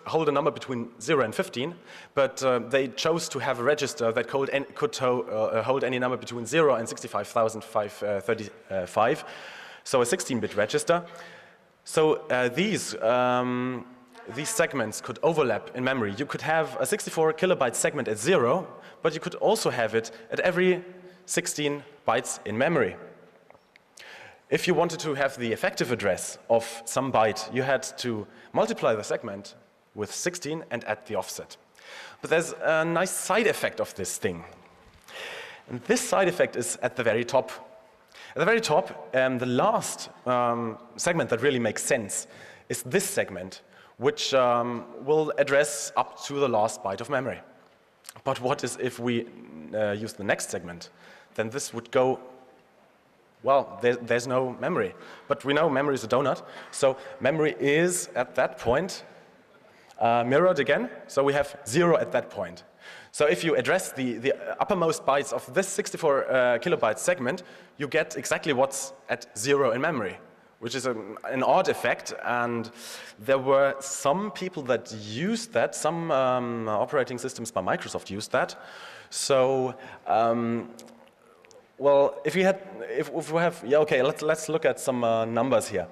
hold a number between 0 and 15, but they chose to have a register that could hold any number between 0 and 65,535, so a 16-bit register. So these segments could overlap in memory. You could have a 64 kilobyte segment at 0, but you could also have it at every 16 bytes in memory. If you wanted to have the effective address of some byte, you had to multiply the segment with 16 and add the offset. But there's a nice side effect of this thing. And this side effect is at the very top. At the very top, the last segment that really makes sense is this segment, which will address up to the last byte of memory. But what is if we use the next segment? Then this would go, well, there's no memory. But we know memory is a donut, so memory is, at that point, mirrored again, so we have 0 at that point. So if you address the uppermost bytes of this 64 kilobyte segment, you get exactly what's at 0 in memory, which is an odd effect, and there were some people that used that, some operating systems by Microsoft used that. So, well, if we have, yeah, okay, let's look at some numbers here.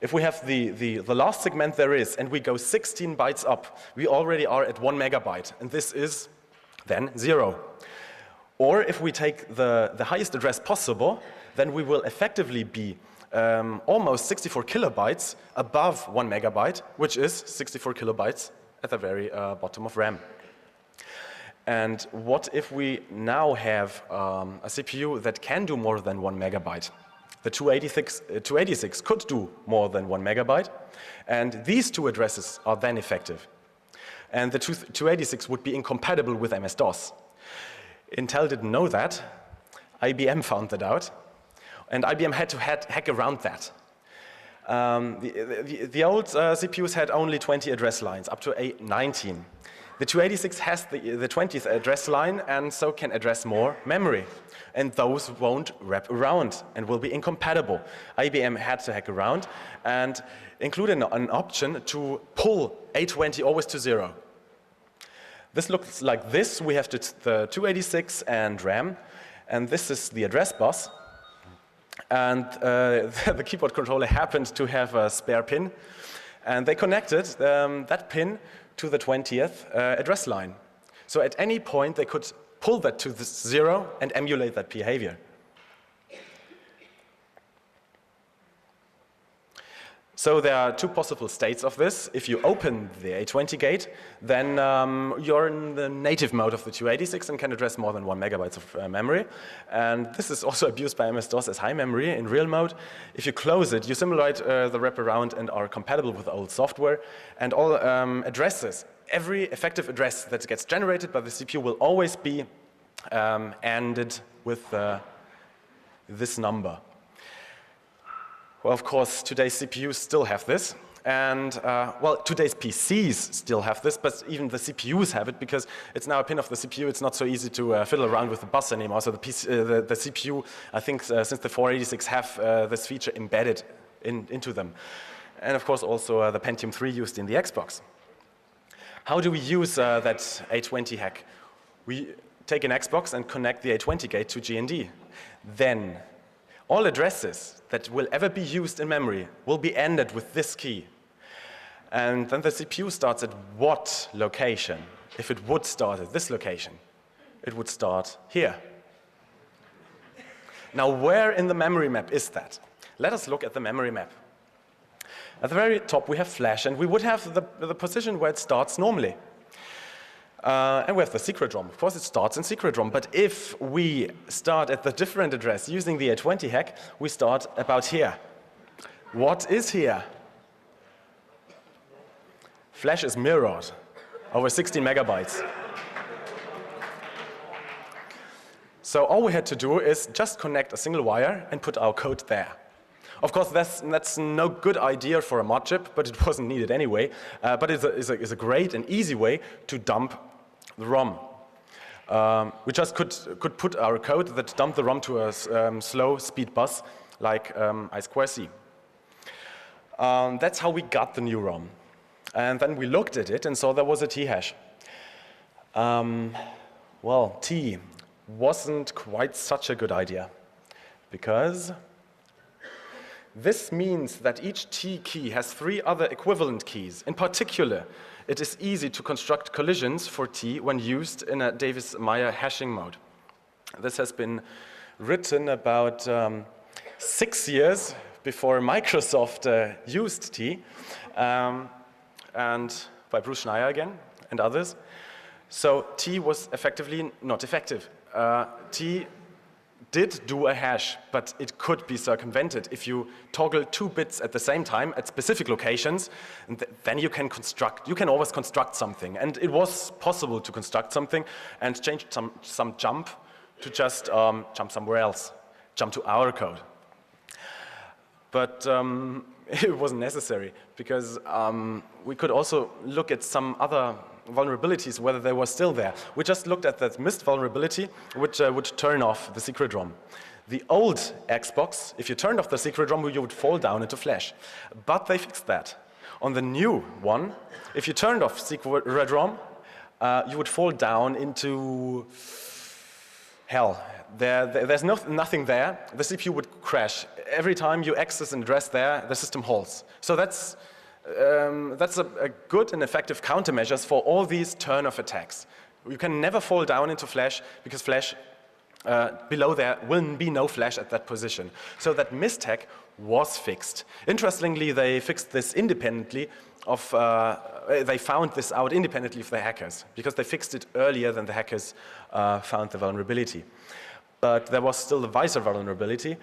If we have the last segment there is, and we go 16 bytes up, we already are at 1 megabyte, and this is then 0. Or if we take the highest address possible, then we will effectively be almost 64 kilobytes above 1 megabyte, which is 64 kilobytes at the very bottom of RAM. And what if we now have a CPU that can do more than 1 megabyte? The 286 could do more than 1 megabyte, and these two addresses are then effective. And the 286 would be incompatible with MS-DOS. Intel didn't know that. IBM found that out. And IBM had to hack around that. The old CPUs had only 20 address lines, up to 19. The 286 has the 20th address line, and so can address more memory. And those won't wrap around and will be incompatible. IBM had to hack around and include an option to pull 820 always to 0. This looks like this. We have the 286 and RAM, and this is the address bus. And the keyboard controller happened to have a spare pin, and they connected that pin to the 20th address line. So at any point they could pull that to the 0 and emulate that behavior. So there are two possible states of this. If you open the 820 gate, then you're in the native mode of the 286 and can address more than 1 megabyte of memory. And this is also abused by MS-DOS as high memory in real mode. If you close it, you simulate the wraparound and are compatible with old software. And all addresses, every effective address that gets generated by the CPU will always be ended with this number. Well, of course, today's CPUs still have this, and well, today's PCs still have this, but even the CPUs have it because it's now a pin of the CPU. It's not so easy to fiddle around with the bus anymore. So the CPU, I think, since the 486 have this feature embedded into them, and of course also the Pentium 3 used in the Xbox. How do we use that 820 hack? We take an Xbox and connect the 820 gate to GND. Then all addresses that will ever be used in memory will be ended with this key. And then the CPU starts at what location? If it would start at this location, it would start here. Now, where in the memory map is that? Let us look at the memory map. At the very top, we have flash, and we would have the position where it starts normally. And we have the secret ROM. Of course, it starts in secret ROM, but if we start at the different address using the 820 hack, we start about here. What is here? Flash is mirrored over 16 megabytes. So all we had to do is just connect a single wire and put our code there. Of course, that's no good idea for a mod chip, but it wasn't needed anyway. But it's a great and easy way to dump the ROM. We just could put our code that dumped the ROM to a slow speed bus like I2C. That's how we got the new ROM. And then we looked at it and saw there was a T hash. Well, T wasn't quite such a good idea, because this means that each T key has 3 other equivalent keys. In particular, it is easy to construct collisions for T when used in a Davis-Meyer hashing mode. This has been written about 6 years before Microsoft used T, and by Bruce Schneier again and others. So T was effectively not effective. T did do a hash, but it could be circumvented. If you toggle 2 bits at the same time at specific locations, then you can always construct something. And it was possible to construct something and change some jump to just jump somewhere else, jump to our code. But it wasn't necessary, because we could also look at some other vulnerabilities, whether they were still there. We just looked at that missed vulnerability, which would turn off the secret ROM. The old Xbox, if you turned off the secret ROM, you would fall down into Flash. But they fixed that. On the new one, if you turned off secret ROM, you would fall down into hell. There's nothing there. The CPU would crash. Every time you access an address there, the system halts. So that's a good and effective countermeasures for all these turn-off attacks. You can never fall down into Flash, because Flash, below there will be no Flash at that position. So that mistake was fixed. Interestingly, they fixed this independently of, they found this out independently of the hackers, because they fixed it earlier than the hackers found the vulnerability. But there was still a Visor vulnerability,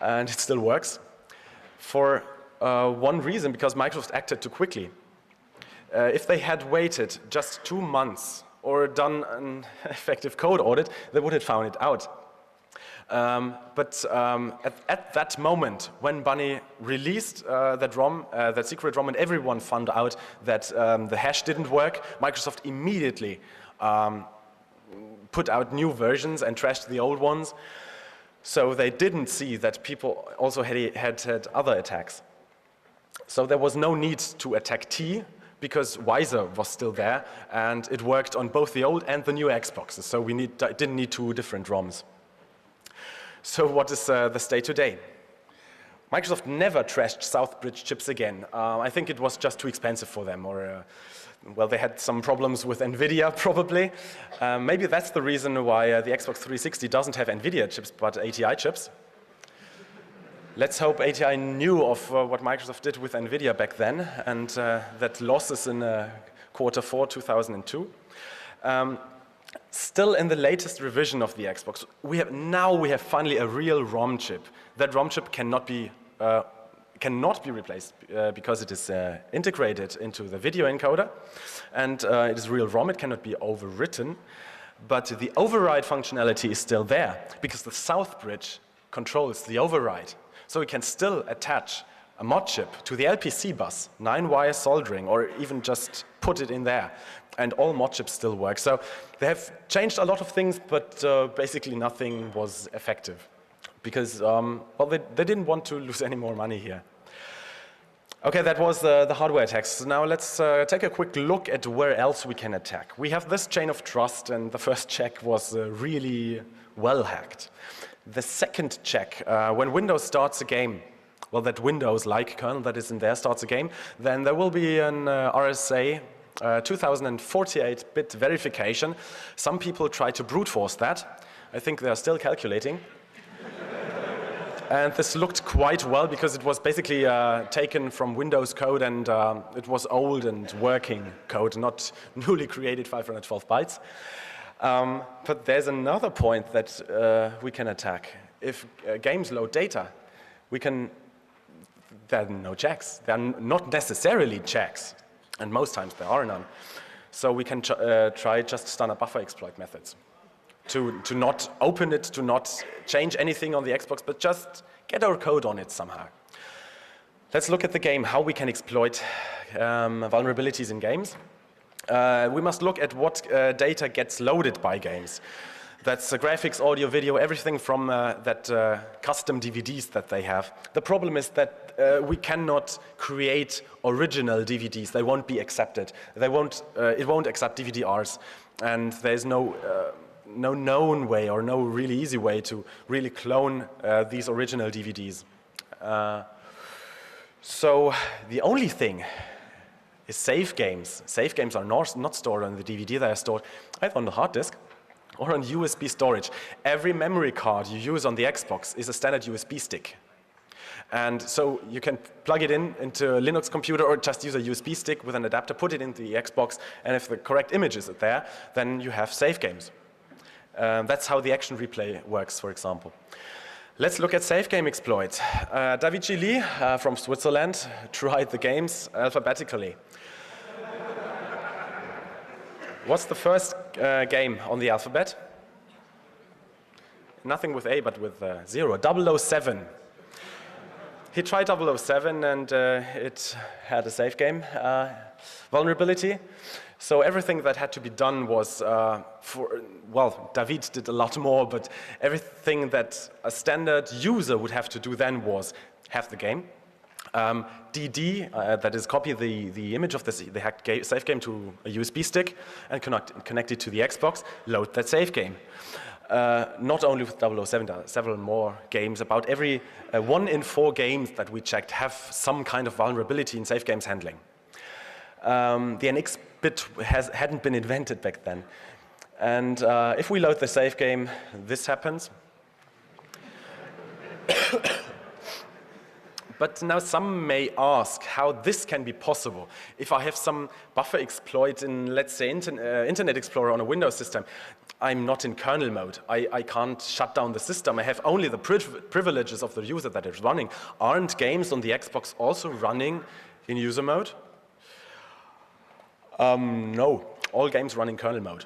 and it still works. For one reason, because Microsoft acted too quickly. If they had waited just 2 months or done an effective code audit, they would have found it out. But at that moment, when Bunny released that ROM, that secret ROM, and everyone found out that the hash didn't work, Microsoft immediately put out new versions and trashed the old ones. So they didn't see that people also had other attacks. So there was no need to attack T, because Visor was still there, and it worked on both the old and the new Xboxes. So we didn't need 2 different ROMs. So what is the state today? Microsoft never trashed Southbridge chips again. I think it was just too expensive for them, or well, they had some problems with NVIDIA, probably. Maybe that's the reason why the Xbox 360 doesn't have NVIDIA chips, but ATI chips. Let's hope ATI knew of what Microsoft did with NVIDIA back then, and that losses in Q4 2002. Still in the latest revision of the Xbox, we have finally a real ROM chip. That ROM chip cannot be replaced because it is integrated into the video encoder, and it is real ROM. It cannot be overwritten, but the override functionality is still there, because the Southbridge controls the override. So we can still attach a mod chip to the LPC bus, 9-wire soldering, or even just put it in there, and all mod chips still work. So they have changed a lot of things, but basically nothing was effective, because well, they didn't want to lose any more money here. Okay, that was the hardware attacks. Now let's take a quick look at where else we can attack. We have this chain of trust, and the first check was really well hacked. The second check, when Windows starts a game, well, that Windows-like kernel that is in there starts a game, then there will be an RSA 2048-bit verification. Some people try to brute force that. I think they are still calculating. And this looked quite well, because it was basically taken from Windows code, and it was old and working code, not newly created 512 bytes. But there's another point that we can attack. If games load data, there are no checks. There are not necessarily checks, and most times there are none. So we can try just standard buffer exploit methods to not open it, to not change anything on the Xbox, but just get our code on it somehow. Let's look at the game, how we can exploit vulnerabilities in games. We must look at what data gets loaded by games. That's graphics, audio, video, everything from that custom DVDs that they have. The problem is that we cannot create original DVDs. They won't be accepted. It won't accept DVD-Rs, and there's no known way or no really easy way to really clone these original DVDs. So the only thing is save games. Save games are not stored on the DVD, they are stored either on the hard disk or on USB storage. Every memory card you use on the Xbox is a standard USB stick. And so you can plug it into a Linux computer or just use a USB stick with an adapter, put it into the Xbox, and if the correct image is there, then you have save games. That's how the action replay works, for example. Let's look at save game exploits. Davichi Lee from Switzerland tried the games alphabetically. What's the first game on the alphabet? Nothing with A, but with 0. 007. He tried 007 and it had a save game vulnerability. So everything that had to be done was David did a lot more, but everything that a standard user would have to do then was have the game. DD, that is copy the image of the hacked save game to a USB stick and connect it to the Xbox, load that save game. Not only with 007, there are several more games. About every 1 in 4 games that we checked have some kind of vulnerability in save games handling. The NX bit hadn't been invented back then. And if we load the save game, this happens. But now some may ask how this can be possible. If I have some buffer exploit in, let's say, Internet Explorer on a Windows system, I'm not in kernel mode. I can't shut down the system. I have only the privileges of the user that is running. Aren't games on the Xbox also running in user mode? No, all games run in kernel mode.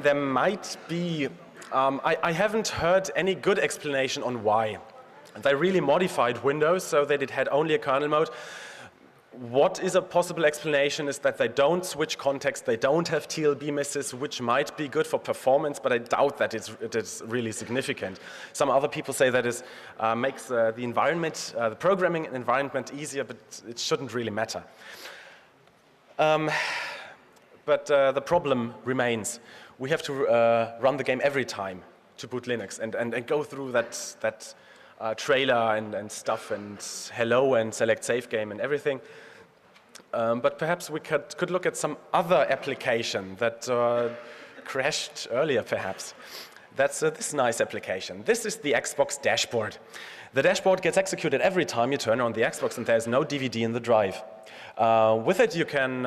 There might be, I haven't heard any good explanation on why. They really modified Windows so that it had only a kernel mode. What is a possible explanation is that they don't switch context, they don't have TLB misses, which might be good for performance, but I doubt that it is really significant. Some other people say that it makes the environment, the programming environment easier, but it shouldn't really matter. But the problem remains. We have to run the game every time to boot Linux and go through that trailer and stuff and hello and select save game and everything. But perhaps we could look at some other application that crashed earlier perhaps. That's this nice application. This is the Xbox dashboard. The dashboard gets executed every time you turn on the Xbox and there's no DVD in the drive. With it you can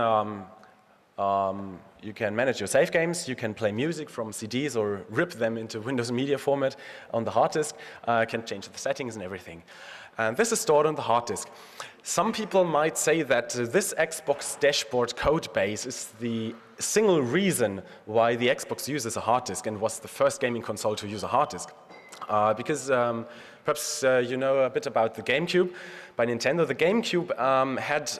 manage your save games, you can play music from CDs or rip them into Windows Media Format on the hard disk, can change the settings and everything. And this is stored on the hard disk. Some people might say that this Xbox dashboard code base is the single reason why the Xbox uses a hard disk and was the first gaming console to use a hard disk. Because perhaps you know a bit about the GameCube by Nintendo. The GameCube had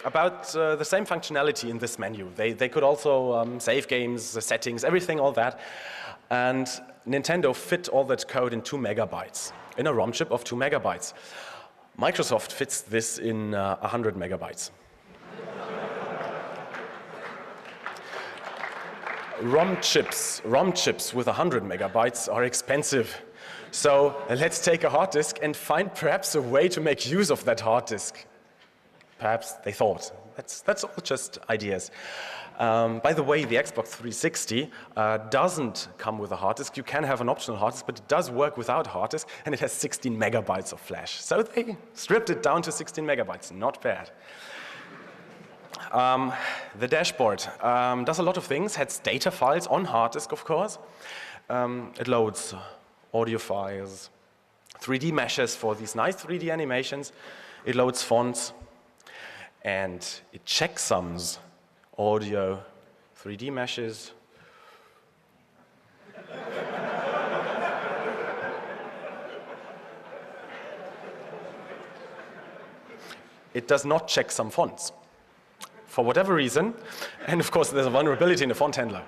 about the same functionality in this menu. They could also save games, the settings, everything, all that. And Nintendo fit all that code in 2 megabytes, in a ROM chip of 2 megabytes. Microsoft fits this in 100 megabytes. ROM chips with 100 megabytes are expensive. So let's take a hard disk and find perhaps a way to make use of that hard disk. Perhaps they thought. That's all just ideas. By the way, the Xbox 360 doesn't come with a hard disk. You can have an optional hard disk, but it does work without hard disk, and it has 16 megabytes of flash. So they stripped it down to 16 megabytes. Not bad. The dashboard does a lot of things. Has data files on hard disk, of course. It loads audio files, 3D meshes for these nice 3D animations. It loads fonts, and it checksums audio, 3D meshes. It does not check some fonts. for whatever reason. And of course, there's a vulnerability in the font handler.